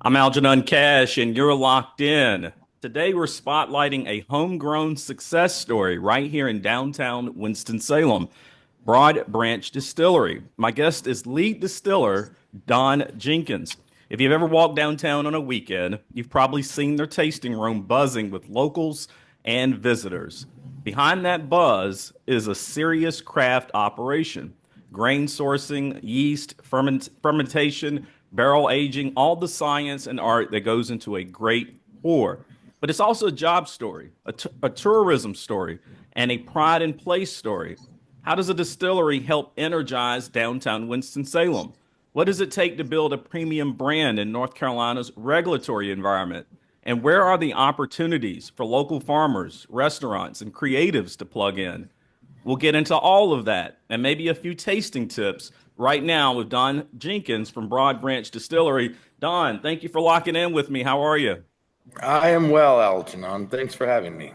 I'm Algenon Cash, and you're locked in. Today, we're spotlighting a homegrown success story right here in downtown Winston-Salem, Broad Branch Distillery. My guest is lead distiller Don Jenkins. If you've ever walked downtown on a weekend, you've probably seen their tasting room buzzing with locals and visitors. Behind that buzz is a serious craft operation: grain sourcing, yeast, fermentation, barrel aging, all the science and art that goes into a great pour. But it's also a job story, a tourism story, and a pride in place story. How does a distillery help energize downtown Winston-Salem? What does it take to build a premium brand in North Carolina's regulatory environment? And where are the opportunities for local farmers, restaurants, and creatives to plug in? We'll get into all of that and maybe a few tasting tips right now with Don Jenkins from Broad Branch Distillery. Don, thank you for locking in with me. How are you? I am well, Algenon. Thanks for having me.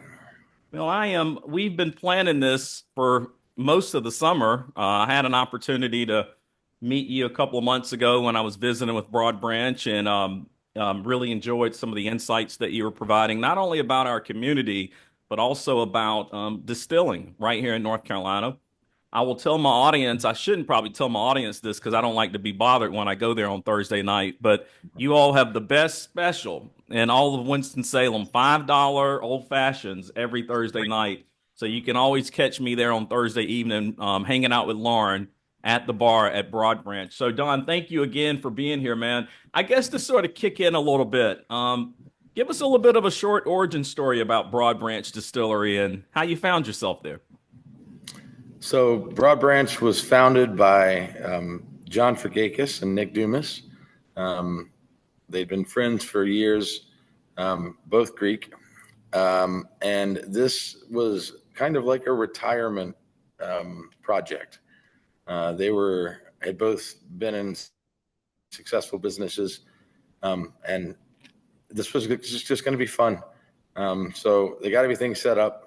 Well, I am. We've been planning this for most of the summer. I had an opportunity to meet you a couple of months ago when I was visiting with Broad Branch, and really enjoyed some of the insights that you were providing, not only about our community, but also about distilling right here in North Carolina. I will tell my audience, I shouldn't probably tell my audience this because I don't like to be bothered when I go there on Thursday night, but you all have the best special in all of Winston-Salem, $5 old fashions every Thursday night. So you can always catch me there on Thursday evening, hanging out with Lauren at the bar at Broad Branch. So Don, thank you again for being here, man. I guess to sort of kick in a little bit, give us a little bit of a short origin story about Broad Branch Distillery and how you found yourself there. So, Broad Branch was founded by John Frigakis and Nick Dumas. They'd been friends for years, both Greek. And this was kind of like a retirement project. Had both been in successful businesses, and this was just going to be fun. So they got everything set up.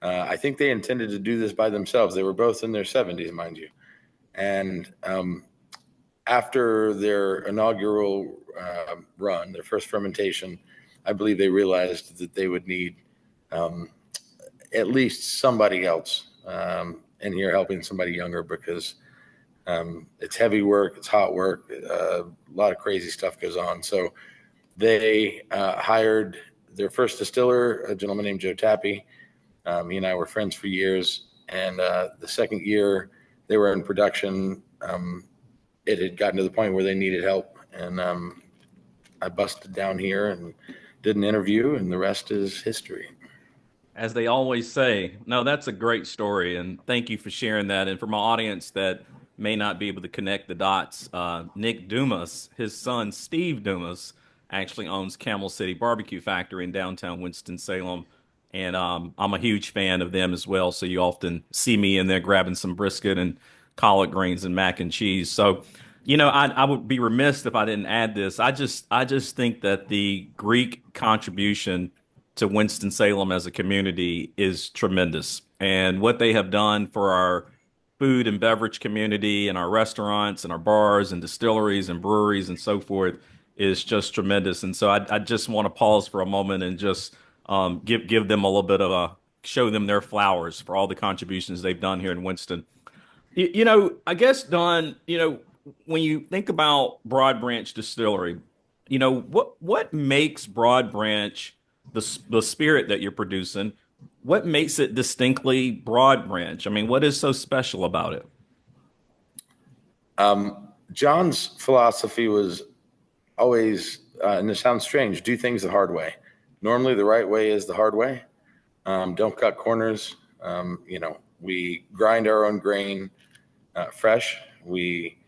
I think they intended to do this by themselves. They were both in their 70s, mind you. And after their inaugural run, their first fermentation, I believe they realized that they would need at least somebody else in here helping somebody younger, because it's heavy work, it's hot work, a lot of crazy stuff goes on. So they hired their first distiller, a gentleman named Joe Tappy. He and I were friends for years. And the second year they were in production, it had gotten to the point where they needed help. And I busted down here and did an interview, and the rest is history. As they always say. No, that's a great story, and thank you for sharing that. And for my audience that may not be able to connect the dots, Nick Dumas, his son Steve Dumas, actually owns Camel City Barbecue Factory in downtown Winston-Salem, and I'm a huge fan of them as well. So you often see me in there grabbing some brisket and collard greens and mac and cheese. So, I would be remiss if I didn't add this. I just think that the Greek contribution to Winston-Salem as a community is tremendous. And what they have done for our food and beverage community and our restaurants and our bars and distilleries and breweries and so forth is just tremendous. And so I just want to pause for a moment and just give them a little bit of a show them their flowers for all the contributions they've done here in Winston. I guess, Don, when you think about Broad Branch Distillery, what makes Broad Branch the spirit that you're producing? What makes it distinctly Broad Branch? I mean, what is so special about it? John's philosophy was always, and this sounds strange, do things the hard way. Normally, the right way is the hard way. Don't cut corners. We grind our own grain fresh. We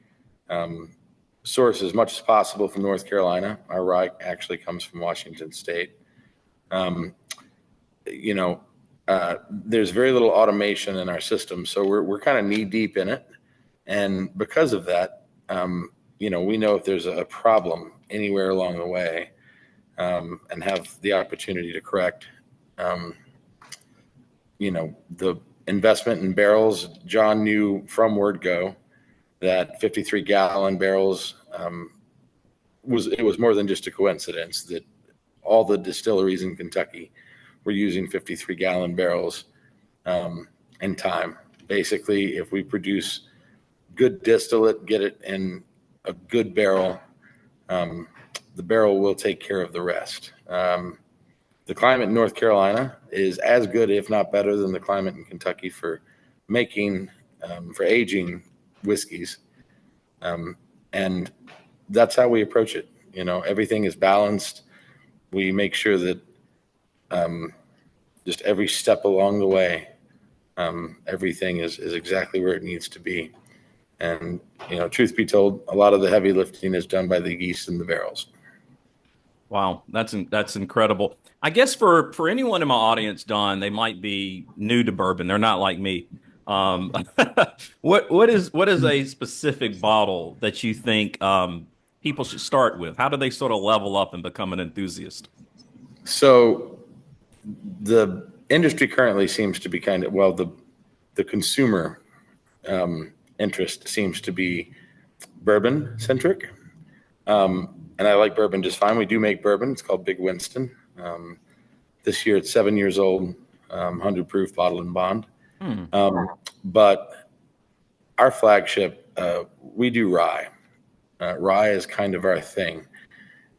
source as much as possible from North Carolina. Our rye actually comes from Washington State. Um, you know, there's very little automation in our system, so we're kind of knee deep in it. And because of that, we know if there's a problem anywhere along the way, and have the opportunity to correct. Um, the investment in barrels, John knew from word go that 53-gallon barrels it was more than just a coincidence that all the distilleries in Kentucky were using 53-gallon barrels in time. Basically, if we produce good distillate, get it in a good barrel, the barrel will take care of the rest. The climate in North Carolina is as good, if not better, than the climate in Kentucky for making, for aging whiskeys. And that's how we approach it. You know, everything is balanced. We make sure that just every step along the way, everything is exactly where it needs to be. And, you know, truth be told, a lot of the heavy lifting is done by the yeast in the barrels. Wow, that's incredible. I guess for anyone in my audience, Don, they might be new to bourbon. They're not like me. Um, what is a specific bottle that you think people should start with? How do they sort of level up and become an enthusiast? So the industry currently seems to be the consumer interest seems to be bourbon centric. And I like bourbon just fine. We do make bourbon. It's called Big Winston. This year it's 7 years old, 100 proof bottle and bond. Hmm. But our flagship, we do rye. Rye is kind of our thing.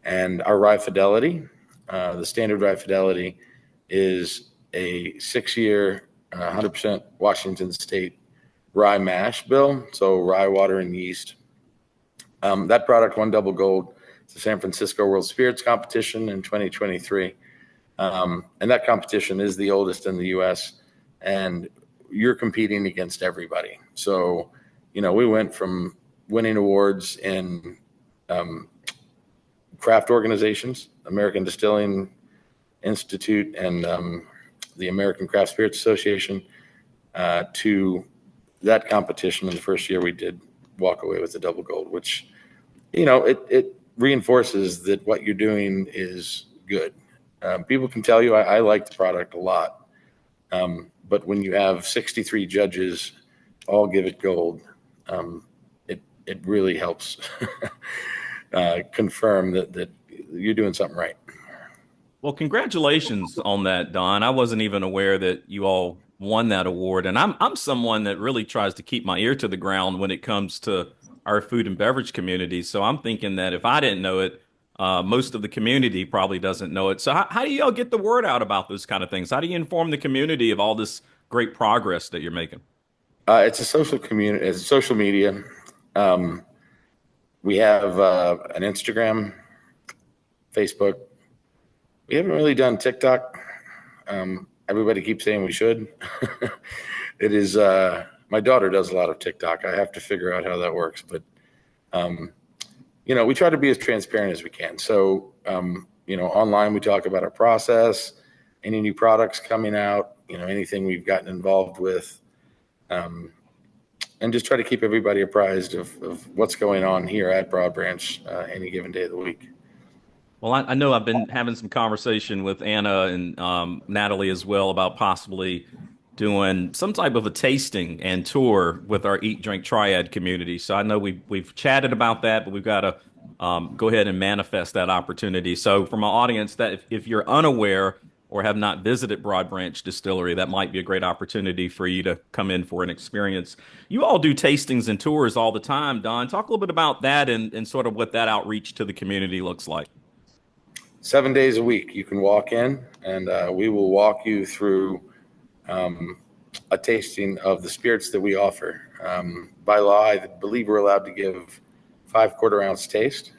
And our rye fidelity, the standard rye fidelity is a 6-year, 100% Washington State rye mash bill. So rye, water, and yeast. That product won double gold at the San Francisco World Spirits Competition in 2023. And that competition is the oldest in the U.S. And you're competing against everybody. So, you know, we went from winning awards in craft organizations, American Distilling Institute and the American Craft Spirits Association, to that competition. In the first year we did walk away with the double gold, which, you know, it reinforces that what you're doing is good. People can tell you I like the product a lot, but when you have 63 judges all give it gold, it really helps confirm that you're doing something right. Well, congratulations on that, Don. I wasn't even aware that you all won that award, and I'm someone that really tries to keep my ear to the ground when it comes to our food and beverage community. So I'm thinking that if I didn't know it, most of the community probably doesn't know it. So how do y'all get the word out about those kind of things? How do you inform the community of all this great progress that you're making? It's a social community. It's social media. We have an Instagram, Facebook. We haven't really done TikTok. Everybody keeps saying we should. It is, my daughter does a lot of TikTok. I have to figure out how that works. But, you know, we try to be as transparent as we can. So, you know, online we talk about our process, any new products coming out, you know, anything we've gotten involved with, and just try to keep everybody apprised of what's going on here at Broad Branch any given day of the week. Well, I know I've been having some conversation with Anna and Natalie as well about possibly doing some type of a tasting and tour with our Eat Drink Triad community. So I know we've chatted about that, but we've got to go ahead and manifest that opportunity. So for my audience, that if you're unaware or have not visited Broad Branch Distillery, that might be a great opportunity for you to come in for an experience. You all do tastings and tours all the time, Don. Talk a little bit about that and sort of what that outreach to the community looks like. 7 days a week, you can walk in and we will walk you through a tasting of the spirits that we offer. By law, I believe we're allowed to give 5 quarter-ounce taste,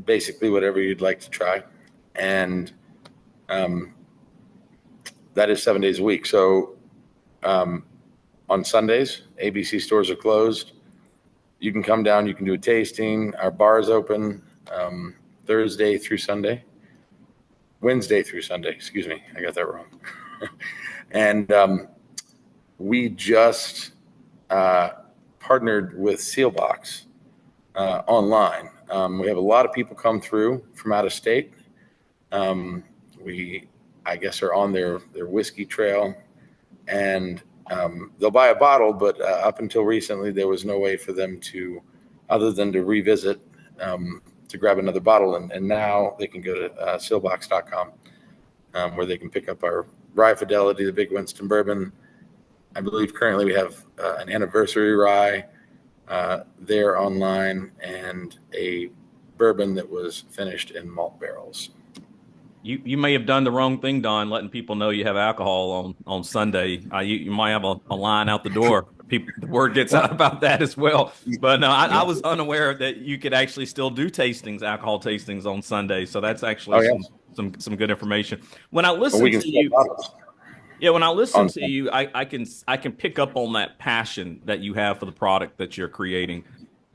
basically whatever you'd like to try. And that is 7 days a week. So on Sundays, ABC stores are closed. You can come down, you can do a tasting. Our bar is open Wednesday through Sunday, excuse me. I got that wrong. And we just partnered with Sealbox online. We have a lot of people come through from out of state. We, I guess, are on their whiskey trail, and they'll buy a bottle, but up until recently, there was no way for them to, other than to revisit to grab another bottle. And now they can go to sealbox.com, where they can pick up our Rye Fidelity, the Big Winston Bourbon. I believe currently we have an anniversary rye there online, and a bourbon that was finished in malt barrels. You may have done the wrong thing, Don, letting people know you have alcohol on Sunday. You might have a line out the door. People, the word gets out about that as well. But no, I was unaware that you could actually still do tastings, alcohol tastings on Sunday. So that's actually some good information. When I listen to you, yeah, when I listen to you, I can pick up on that passion that you have for the product that you're creating.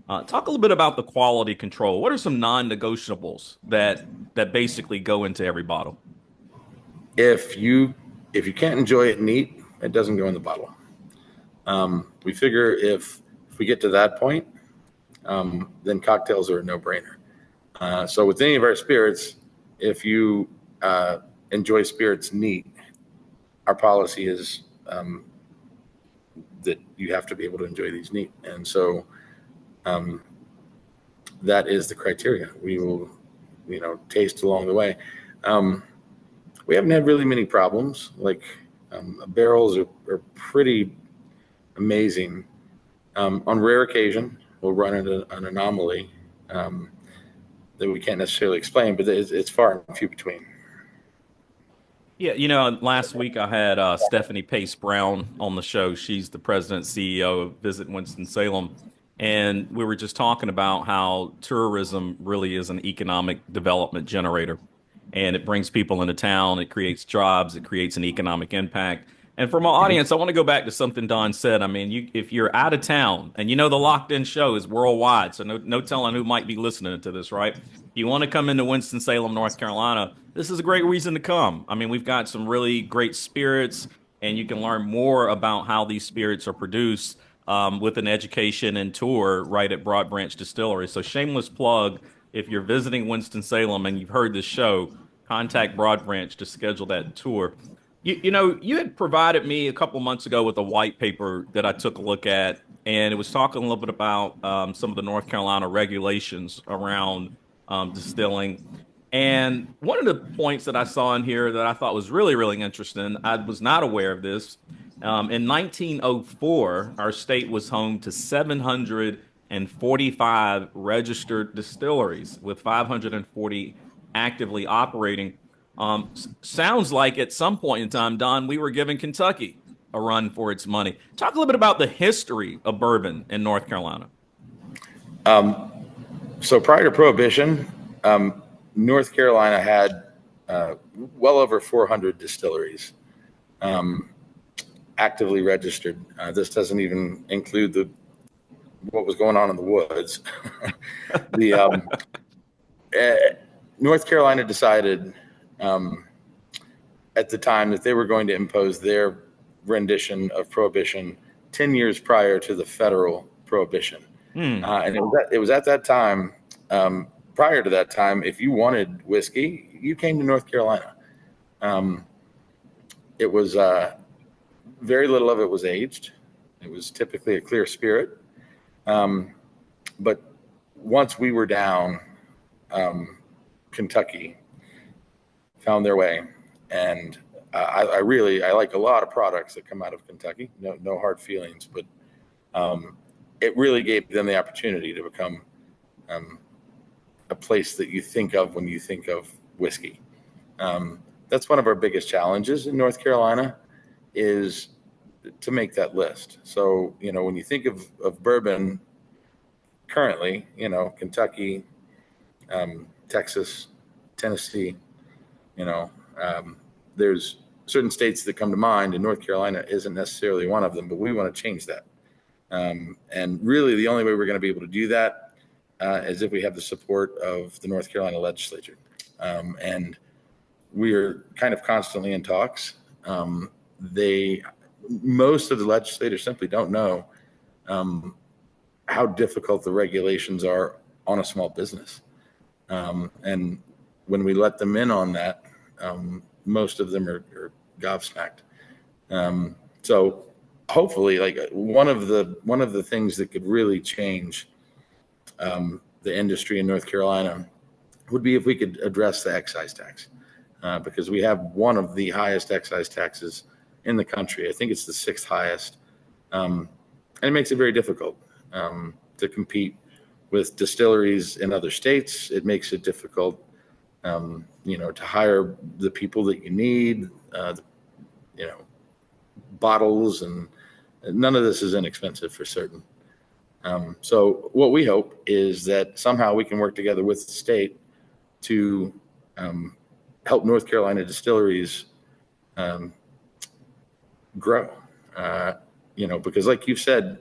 Talk a little bit about the quality control. What are some non-negotiables that basically go into every bottle? If you can't enjoy it neat, it doesn't go in the bottle. We figure if we get to that point, then cocktails are a no-brainer. So with any of our spirits, if you enjoy spirits neat, our policy is that you have to be able to enjoy these neat. And so that is the criteria. We will, taste along the way. We haven't had really many problems. Like barrels are pretty amazing. On rare occasion, we'll run into an anomaly that we can't necessarily explain, but it's far and few between. Yeah, last week I had Stephanie Pace Brown on the show. She's the president CEO of Visit Winston-Salem. And we were just talking about how tourism really is an economic development generator. And it brings people into town, it creates jobs, it creates an economic impact. And for my audience, I want to go back to something Don said. I mean, if you're out of town, and the Locked In show is worldwide, so no telling who might be listening to this, right? If you want to come into Winston-Salem, North Carolina, this is a great reason to come. I mean, we've got some really great spirits, and you can learn more about how these spirits are produced with an education and tour right at Broad Branch Distillery. So shameless plug, if you're visiting Winston-Salem and you've heard this show, contact Broad Branch to schedule that tour. You had provided me a couple months ago with a white paper that I took a look at, and it was talking a little bit about some of the North Carolina regulations around distilling. And one of the points that I saw in here that I thought was really, really interesting, I was not aware of this. In 1904, our state was home to 745 registered distilleries with 540 actively operating. Sounds like at some point in time, Don, we were giving Kentucky a run for its money. Talk a little bit about the history of bourbon in North Carolina. So prior to Prohibition, North Carolina had well over 400 distilleries actively registered. This doesn't even include what was going on in the woods. North Carolina decided at the time that they were going to impose their rendition of Prohibition 10 years prior to the federal Prohibition. And it was at that time, prior to that time, if you wanted whiskey, you came to North Carolina. It was very little of it was aged. It was typically a clear spirit. But once we were down, Kentucky found their way. And I like a lot of products that come out of Kentucky. No hard feelings, but it really gave them the opportunity to become a place that you think of when you think of whiskey. That's one of our biggest challenges in North Carolina, is to make that list. So, when you think of bourbon currently, Kentucky, Texas, Tennessee, there's certain states that come to mind, and North Carolina isn't necessarily one of them, but we want to change that. And really the only way we're going to be able to do that is if we have the support of the North Carolina legislature. And we are kind of constantly in talks. Most of the legislators simply don't know how difficult the regulations are on a small business. And when we let them in on that, most of them are gobsmacked. So hopefully, like one of the things that could really change the industry in North Carolina would be if we could address the excise tax, because we have one of the highest excise taxes in the country. I think it's the sixth highest. And it makes it very difficult to compete with distilleries in other states. It makes it difficult, to hire the people that you need, bottles, and none of this is inexpensive for certain. So what we hope is that somehow we can work together with the state to help North Carolina distilleries grow. Because like you've said,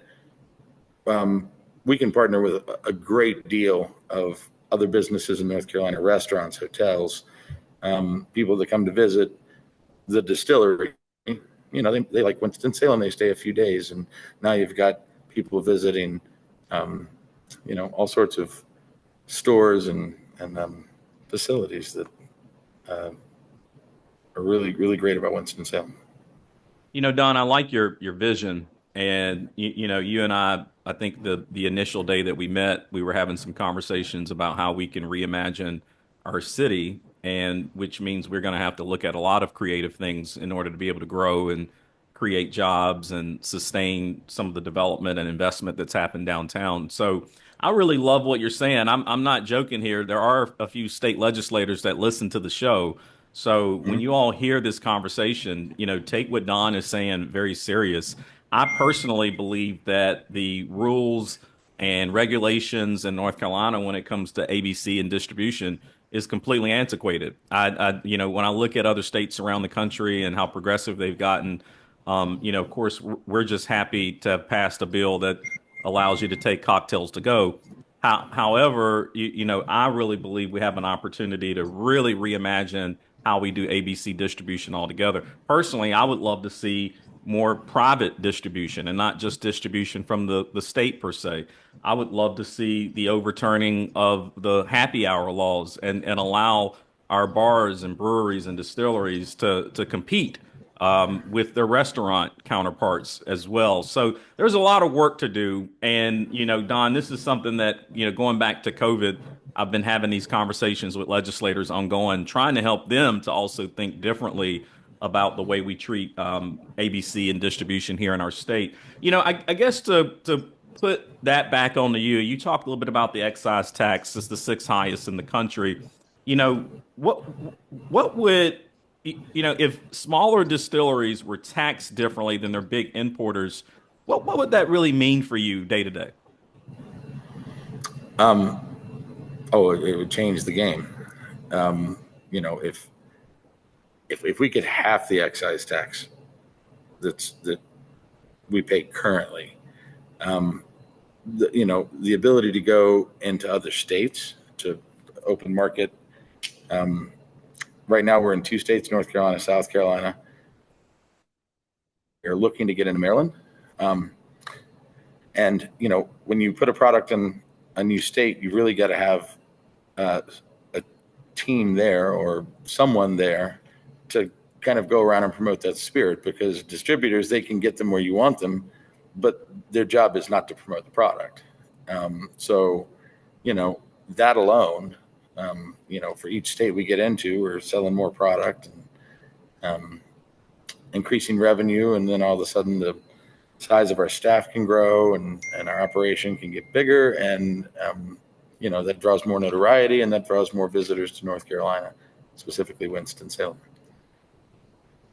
we can partner with a great deal of other businesses in North Carolina, restaurants, hotels, people that come to visit the distillery. They like Winston-Salem, they stay a few days, and now you've got people visiting, all sorts of stores and facilities that are really, really great about Winston-Salem. Don, I like your vision, and you and I think the initial day that we met, we were having some conversations about how we can reimagine our city, and which means we're going to have to look at a lot of creative things in order to be able to grow and create jobs and sustain some of the development and investment that's happened downtown. So I really love what you're saying. I'm not joking here. There are a few state legislators that listen to the show. So when you all hear this conversation, take what Don is saying very serious. I personally believe that the rules and regulations in North Carolina when it comes to ABC and distribution is completely antiquated. When I look at other states around the country and how progressive they've gotten, of course, we're just happy to have passed a bill that allows you to take cocktails to go. However, I really believe we have an opportunity to really reimagine how we do ABC distribution altogether. Personally, I would love to see more private distribution and not just distribution from the state per se. I would love to see the overturning of the happy hour laws and allow our bars and breweries and distilleries to compete with their restaurant counterparts as well. So there's a lot of work to do. And, Don, this is something that, going back to COVID, I've been having these conversations with legislators ongoing, trying to help them to also think differently about the way we treat ABC and distribution here in our state. I guess to put that back onto you, you talked a little bit about the excise tax. It's the sixth highest in the country. What would if smaller distilleries were taxed differently than their big importers, what would that really mean for you day to day? It would change the game. If we could half the excise tax that we pay currently, the ability to go into other states to open market. Right now we're in two states, North Carolina, South Carolina. We're looking to get into Maryland. And when you put a product in a new state, you really got to have a team there or someone there to kind of go around and promote that spirit, because distributors, they can get them where you want them, but their job is not to promote the product. So that alone, for each state we get into, we're selling more product and increasing revenue. And then all of a sudden the size of our staff can grow and our operation can get bigger. And, that draws more notoriety and that draws more visitors to North Carolina, specifically Winston-Salem.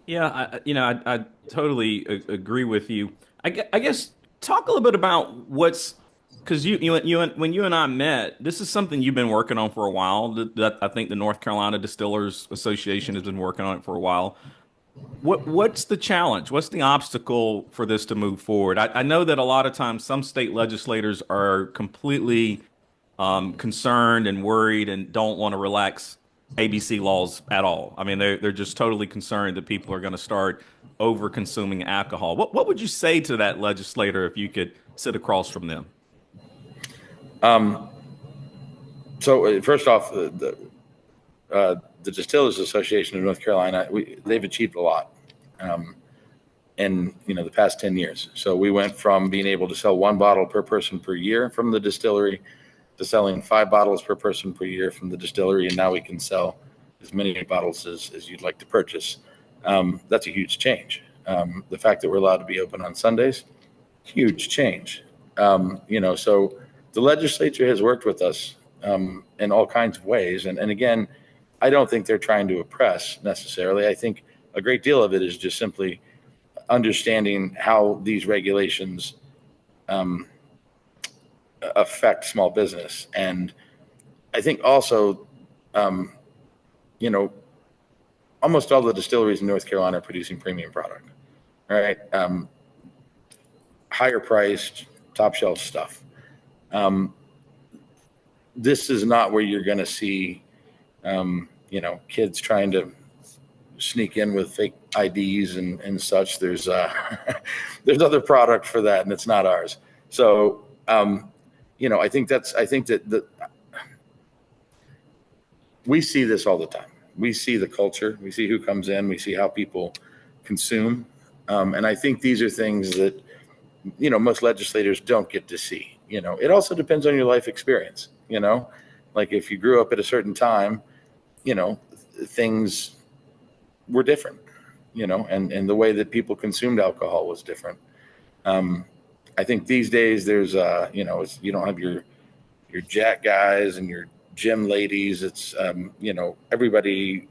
Yeah, I totally agree with you. I guess talk a little bit about because when you and I met, this is something you've been working on for a while. That I think the North Carolina Distillers Association has been working on it for a while. What's the challenge? What's the obstacle for this to move forward? I know that a lot of times some state legislators are completely concerned and worried and don't want to relax ABC laws at all. I mean, they're just totally concerned that people are going to start over consuming alcohol. What would you say to that legislator if you could sit across from them? So first off, the Distillers Association of North Carolina, they've achieved a lot in the past 10 years. So we went from being able to sell one bottle per person per year from the distillery to selling 5 bottles per person per year from the distillery, and now we can sell as many bottles as you'd like to purchase. That's a huge change. The fact that we're allowed to be open on Sundays, huge change. So the legislature has worked with us in all kinds of ways. And again, I don't think they're trying to oppress necessarily. I think a great deal of it is just simply understanding how these regulations affect small business. And I think also, almost all the distilleries in North Carolina are producing premium product, right? Higher priced, top shelf stuff. This is not where you're going to see, kids trying to sneak in with fake IDs and such. There's there's other product for that, and it's not ours. So, I think that we see this all the time. We see the culture. We see who comes in. We see how people consume. And I think these are things that, most legislators don't get to see. It also depends on your life experience. Like if you grew up at a certain time, things were different, and the way that people consumed alcohol was different. I think these days there's, you don't have your jack guys and your gym ladies. It's, everybody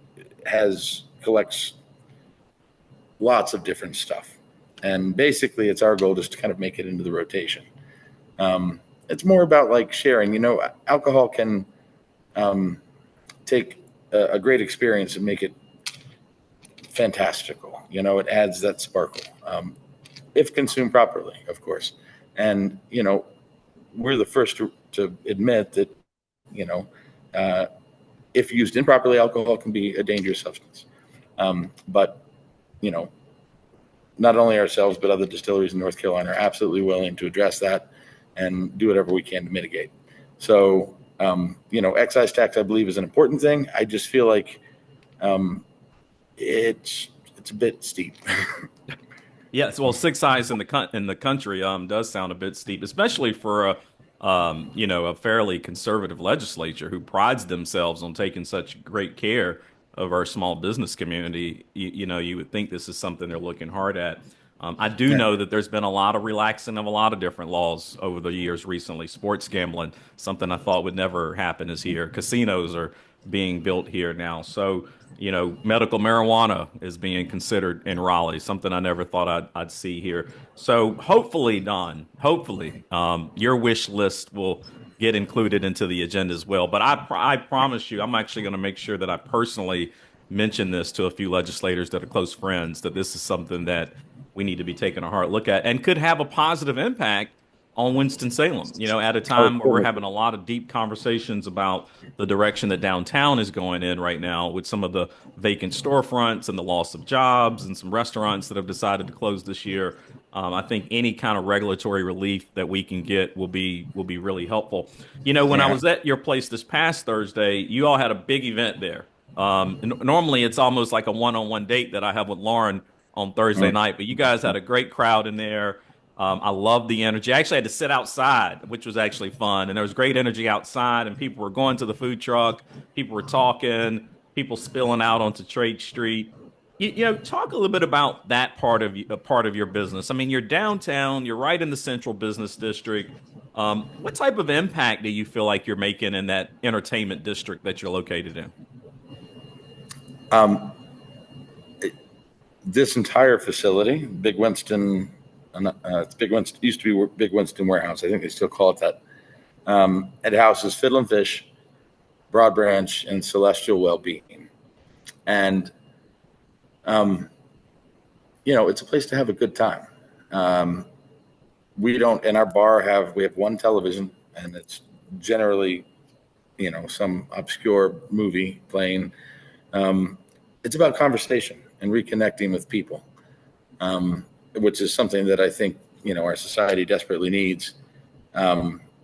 collects lots of different stuff. And basically it's our goal just to kind of make it into the rotation. It's more about like sharing, alcohol can take a great experience and make it fantastical. It adds that sparkle, if consumed properly, of course. And, we're the first to admit that, if used improperly, alcohol can be a dangerous substance. But, not only ourselves, but other distilleries in North Carolina are absolutely willing to address that and do whatever we can to mitigate. So, excise tax, I believe, is an important thing. I just feel like it's a bit steep. Yes, well, six eyes in the country does sound a bit steep, especially for a fairly conservative legislature who prides themselves on taking such great care of our small business community. You would think this is something they're looking hard at. I do know that there's been a lot of relaxing of a lot of different laws over the years recently. Sports gambling, something I thought would never happen, is here. Casinos are being built here now. So, medical marijuana is being considered in Raleigh, something I never thought I'd see here. So hopefully, Don, your wish list will get included into the agenda as well. But I promise you, I'm actually going to make sure that I personally mention this to a few legislators that are close friends, that this is something that we need to be taking a hard look at and could have a positive impact on Winston-Salem, at a time where we're having a lot of deep conversations about the direction that downtown is going in right now, with some of the vacant storefronts and the loss of jobs and some restaurants that have decided to close this year. I think any kind of regulatory relief that we can get will be really helpful. When I was at your place this past Thursday, you all had a big event there. Normally it's almost like a one-on-one date that I have with Lauren on Thursday night, but you guys had a great crowd in there. I love the energy. I actually had to sit outside, which was actually fun. And there was great energy outside, and people were going to the food truck. People were talking, people spilling out onto Trade Street. Talk a little bit about that part of your business. I mean, you're downtown, you're right in the central business district. What type of impact do you feel like you're making in that entertainment district that you're located in? This entire facility, Big Winston, it's Big Winston, used to be Big Winston Warehouse. I think they still call it that. It houses Fiddle and Fish, Broad Branch, and Celestial Wellbeing. And, it's a place to have a good time. We don't, in our bar we have one television, and it's generally, some obscure movie playing. It's about conversation and reconnecting with people. Which is something that I think, our society desperately needs.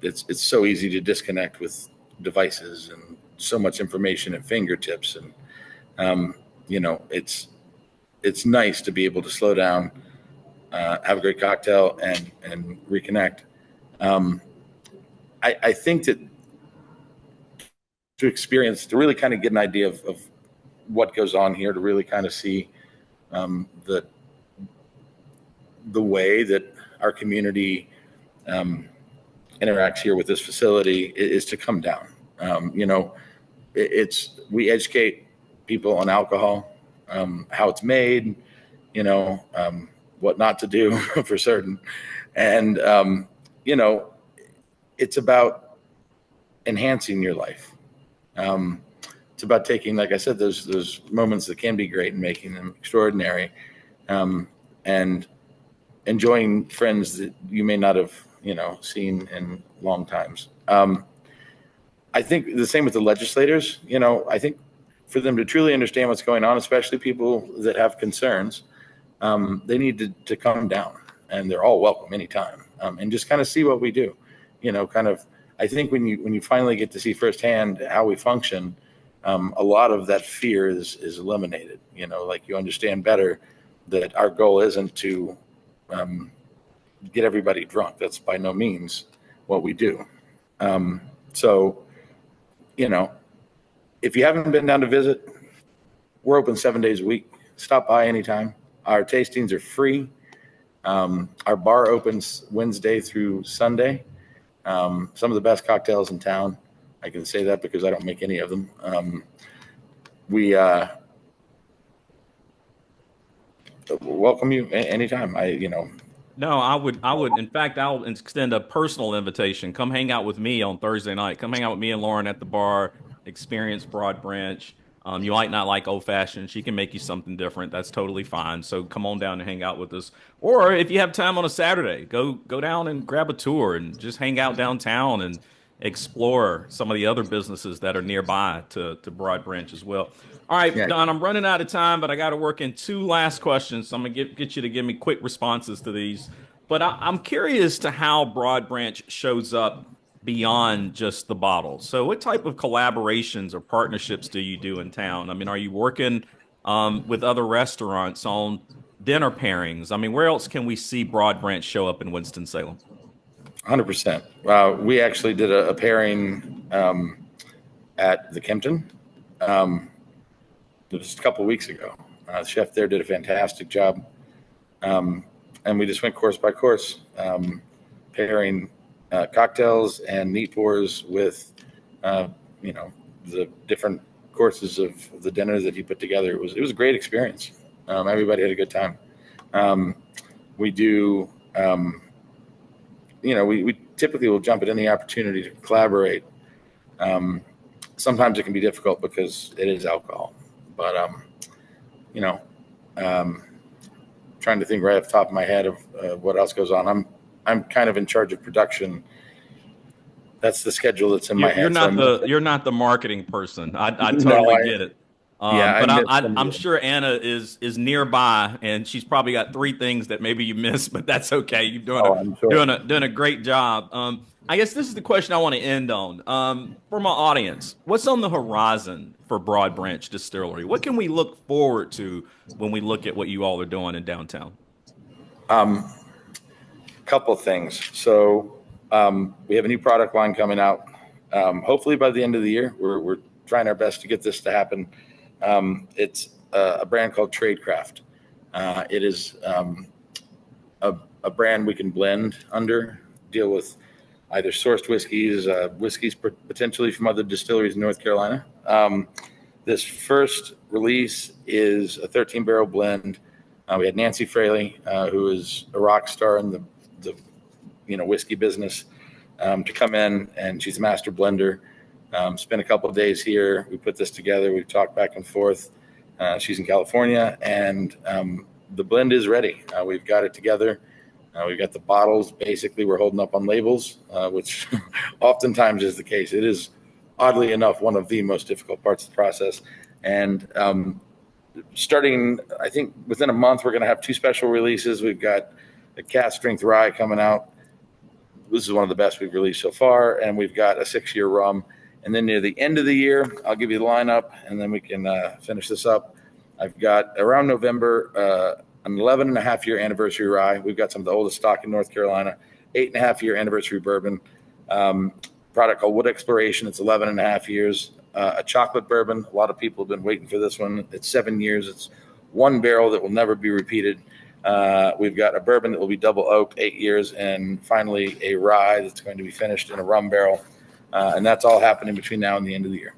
It's so easy to disconnect with devices and so much information at fingertips. And, it's nice to be able to slow down, have a great cocktail and reconnect. I think that experience, to really kind of get an idea of what goes on here, to really kind of see the way that our community interacts here with this facility is to come down. We educate people on alcohol, how it's made, what not to do for certain. And, it's about enhancing your life. It's about taking, like I said, those moments that can be great and making them extraordinary, and enjoying friends that you may not have, seen in long times. I think the same with the legislators. I think for them to truly understand what's going on, especially people that have concerns, they need to come down, and they're all welcome anytime, and just kind of see what we do. I think when you finally get to see firsthand how we function, a lot of that fear is eliminated. Like, you understand better that our goal isn't to get everybody drunk. That's by no means what we do. So, if you haven't been down to visit, we're open 7 days a week. Stop by anytime. Our tastings are free. Our bar opens Wednesday through Sunday. Some of the best cocktails in town. I can say that because I don't make any of them. We welcome you anytime. No, I would. In fact, I'll extend a personal invitation. Come hang out with me on Thursday night. Come hang out with me and Lauren at the bar. Experience Broad Branch. You might not like old fashioned. She can make you something different. That's totally fine. So come on down and hang out with us. Or if you have time on a Saturday, go down and grab a tour and just hang out downtown and explore some of the other businesses that are nearby to Broad Branch as well. All right, Yeah. Don, I'm running out of time, but I got to work in two last questions. So I'm gonna get you to give me quick responses to these. But I'm curious to how Broad Branch shows up beyond just the bottle. So what type of collaborations or partnerships do you do in town? I mean, are you working with other restaurants on dinner pairings? I mean, where else can we see Broad Branch show up in Winston-Salem? 100%. We actually did a pairing at the Kempton just a couple of weeks ago. The chef there did a fantastic job. And we just went course by course, pairing cocktails and neat pours with, the different courses of the dinner that he put together. It was a great experience. Everybody had a good time. We do, we typically will jump at any opportunity to collaborate. Sometimes it can be difficult because it is alcohol, but, trying to think right off the top of my head of what else goes on. I'm kind of in charge of production. That's the schedule that's in my head. You're not the marketing person. I No, totally get it. Yeah, but I missed some of I'm it. sure Anna is nearby, and she's probably got three things that maybe you missed, but that's okay. You're I'm sure. doing a great job. I guess this is the question I want to end on. For my audience, what's on the horizon for Broad Branch Distillery? What can we look forward to when we look at what you all are doing in downtown? Couple of things. So we have a new product line coming out. Hopefully by the end of the year. We're trying our best to get this to happen. It's a brand called Tradecraft. It is a brand we can blend under, deal with either sourced whiskeys potentially from other distilleries in North Carolina. This first release is a 13-barrel blend. We had Nancy Fraley, who is a rock star in the whiskey business, to come in, and she's a master blender. Spent a couple of days here. We put this together. We've talked back and forth. She's in California, and the blend is ready. We've got it together. We've got the bottles. Basically, we're holding up on labels, which oftentimes is the case. It is, oddly enough, one of the most difficult parts of the process. And starting, I think, within a month, we're going to have two special releases. We've got a cast strength rye coming out. This is one of the best we've released so far. And we've got a 6-year rum. And then near the end of the year, I'll give you the lineup, and then we can finish this up. I've got around November, an 11.5-year anniversary rye. We've got some of the oldest stock in North Carolina. 8.5-year anniversary bourbon. Product called Wood Exploration. It's 11.5 years. a chocolate bourbon. A lot of people have been waiting for this one. It's 7 years. It's one barrel that will never be repeated. We've got a bourbon that will be double oaked, 8 years, and finally a rye that's going to be finished in a rum barrel. And that's all happening between now and the end of the year.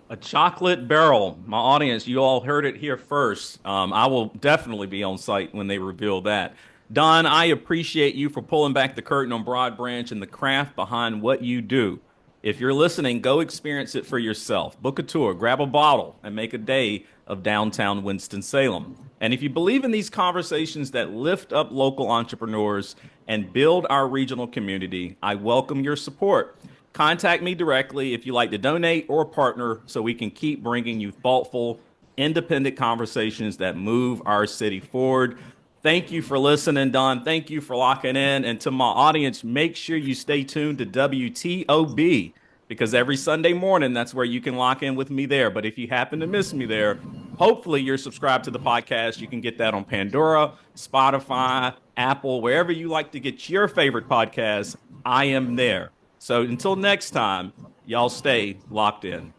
A chocolate barrel. My audience, you all heard it here first. I will definitely be on site when they reveal that. Don, I appreciate you for pulling back the curtain on Broad Branch and the craft behind what you do. If you're listening, go experience it for yourself. Book a tour, grab a bottle, and make a day of downtown Winston-Salem. And if you believe in these conversations that lift up local entrepreneurs and build our regional community, I welcome your support. Contact me directly if you'd like to donate or partner so we can keep bringing you thoughtful, independent conversations that move our city forward. Thank you for listening, Don. Thank you for locking in. And to my audience, make sure you stay tuned to WTOB because every Sunday morning, that's where you can lock in with me there. But if you happen to miss me there, hopefully you're subscribed to the podcast. You can get that on Pandora, Spotify, Apple, wherever you like to get your favorite podcasts. I am there. So until next time, y'all stay locked in.